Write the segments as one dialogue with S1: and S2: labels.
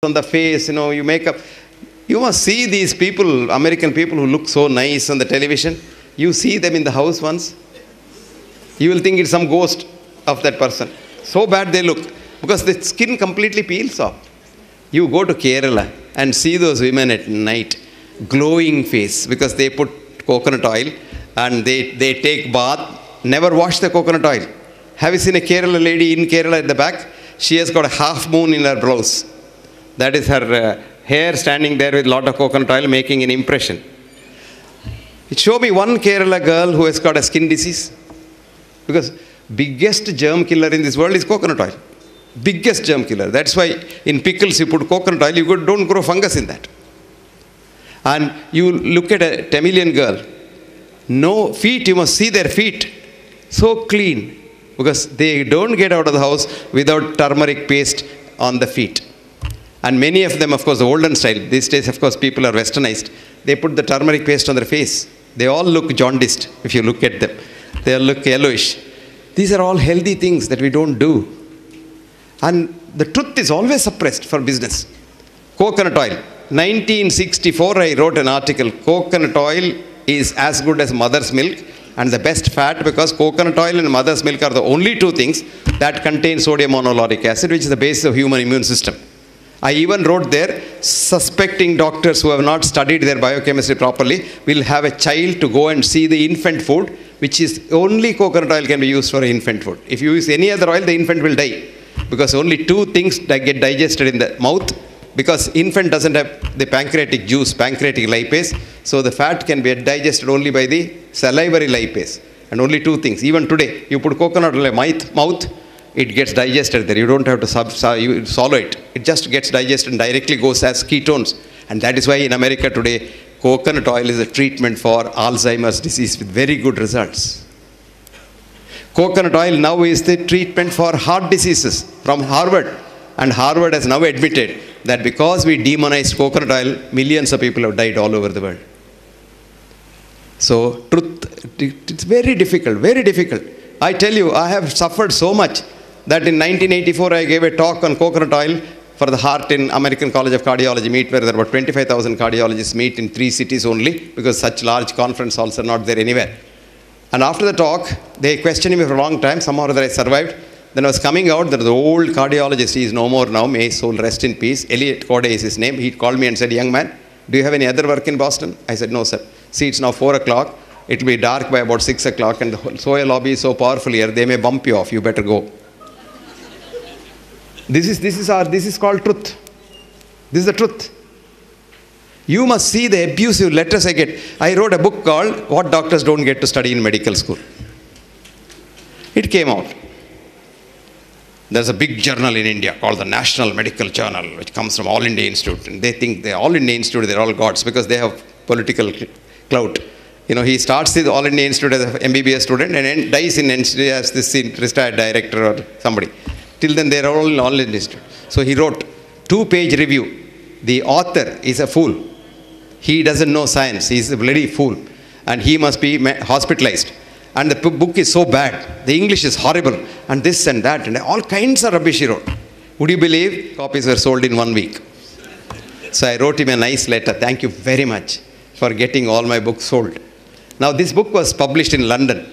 S1: on the face, you make up. You must see these people, American people who look so nice on the television. You see them in the house once. You will think it's some ghost of that person. So bad they look. Because the skin completely peels off. You go to Kerala and see those women at night. Glowing face. Because they put coconut oil and they take bath. Never wash the coconut oil. Have you seen a Kerala lady in Kerala at the back? She has got a half moon in her blouse. That is her hair standing there with a lot of coconut oil making an impression. Show me one Kerala girl who has got a skin disease. Because biggest germ killer in this world is coconut oil. Biggest germ killer. That's why in pickles you put coconut oil, you don't grow fungus in that. And you look at a Tamilian girl. No feet, you must see their feet. So clean. Because they don't get out of the house without turmeric paste on the feet. And many of them, of course, the olden style. These days, of course, people are westernized. They put the turmeric paste on their face. They all look jaundiced if you look at them. They all look yellowish. These are all healthy things that we don't do. And the truth is always suppressed for business. Coconut oil. 1964, I wrote an article. Coconut oil is as good as mother's milk and the best fat, because coconut oil and mother's milk are the only two things that contain sodium monolauric acid, which is the basis of human immune system. I even wrote there, suspecting doctors who have not studied their biochemistry properly will have a child to go and see the infant food, which is only coconut oil can be used for infant food. If you use any other oil, the infant will die. Because only two things that get digested in the mouth, because infant doesn't have the pancreatic juice, pancreatic lipase, so the fat can be digested only by the salivary lipase. And only two things. Even today, you put coconut oil in the mouth, it gets digested there. You don't have to swallow it. It just gets digested and directly goes as ketones. And that is why in America today, coconut oil is a treatment for Alzheimer's disease with very good results. Coconut oil now is the treatment for heart diseases from Harvard. And Harvard has now admitted that because we demonized coconut oil, millions of people have died all over the world. So, truth, it's very difficult, very difficult. I tell you, I have suffered so much that in 1984 I gave a talk on coconut oil for the heart in American College of Cardiology meet, where there were 25,000 cardiologists meet in 3 cities only, because such large conference halls are not there anywhere. And after the talk, they questioned me for a long time. Somehow or other I survived. Then I was coming out, there was the old cardiologist, he is no more now, may his soul rest in peace. Elliot Corday is his name. He called me and said, "Young man, do you have any other work in Boston?" I said, "No, sir. See, it's now 4 o'clock. It will be dark by about 6 o'clock, and the soil lobby is so powerful here, they may bump you off. You better go." This is called truth. This is the truth. You must see the abusive letters I get. I wrote a book called What Doctors Don't Get to Study in Medical School. It came out. There's a big journal in India called the National Medical Journal, which comes from All India Institute. And they think they're All India Institute, they're all gods, because they have political clout. He starts his All India Institute as an MBBS student and dies in NCD as this retired director or somebody. Till then, they're all in All India Institute. So he wrote 2-page review. The author is a fool. He doesn't know science. He's a bloody fool. And he must be hospitalized. And the book is so bad. The English is horrible. And this and that. And all kinds of rubbish he wrote. Would you believe copies were sold in 1 week? So I wrote him a nice letter. Thank you very much for getting all my books sold. Now this book was published in London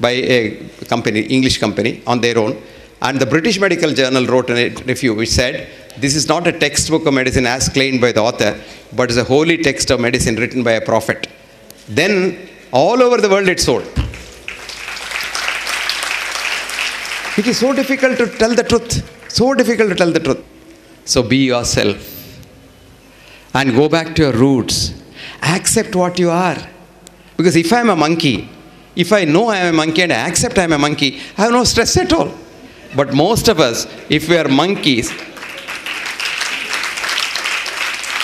S1: by a company, English company, on their own. And the British Medical Journal wrote a review which said, this is not a textbook of medicine as claimed by the author, but is a holy text of medicine written by a prophet. Then, all over the world it sold. It is so difficult to tell the truth. So difficult to tell the truth. So be yourself. And go back to your roots. Accept what you are. Because if I am a monkey, if I know I am a monkey and I accept I am a monkey, I have no stress at all. But most of us, if we are monkeys,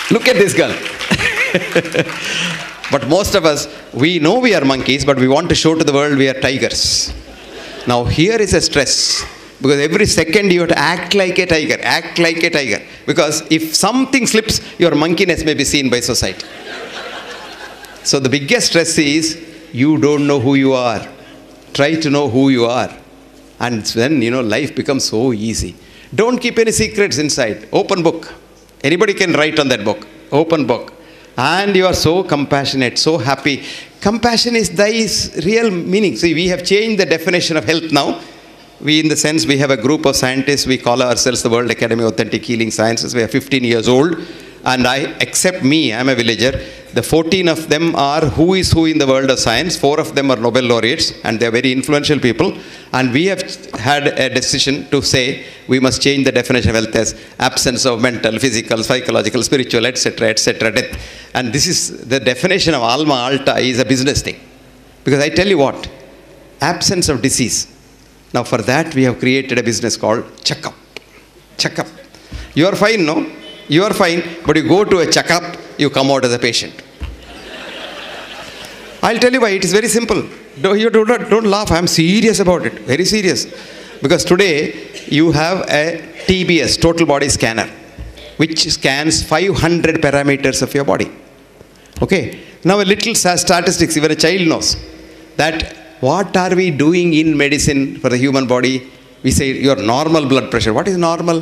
S1: look at this girl. But most of us, we know we are monkeys, but we want to show to the world we are tigers. Now here is a stress. Because every second you have to act like a tiger, act like a tiger. Because if something slips, your monkeyness may be seen by society. So the biggest stress is, you don't know who you are. Try to know who you are. And then, life becomes so easy. Don't keep any secrets inside. Open book. Anybody can write on that book, open book. And you are so compassionate, so happy. Compassion is thy real meaning. See, we have changed the definition of health now. In the sense, we have a group of scientists. We call ourselves the World Academy of Authentic Healing Sciences. We are 15 years old. And except me, I'm a villager. The 14 of them are who is who in the world of science. 4 of them are Nobel laureates, and they are very influential people. And we have had a decision to say we must change the definition of health as absence of mental, physical, psychological, spiritual, etc., etc., death. And this is the definition of alma alta is a business thing. Because I tell you what, absence of disease. Now for that we have created a business called checkup. Checkup. You are fine, no? You are fine, but you go to a checkup, you come out as a patient. I'll tell you why. It is very simple. Don't laugh. I'm serious about it. Very serious. Because today you have a TBS, total body scanner, which scans 500 parameters of your body. Okay. Now a little statistics, even a child knows that what are we doing in medicine for the human body? We say your normal blood pressure. What is normal?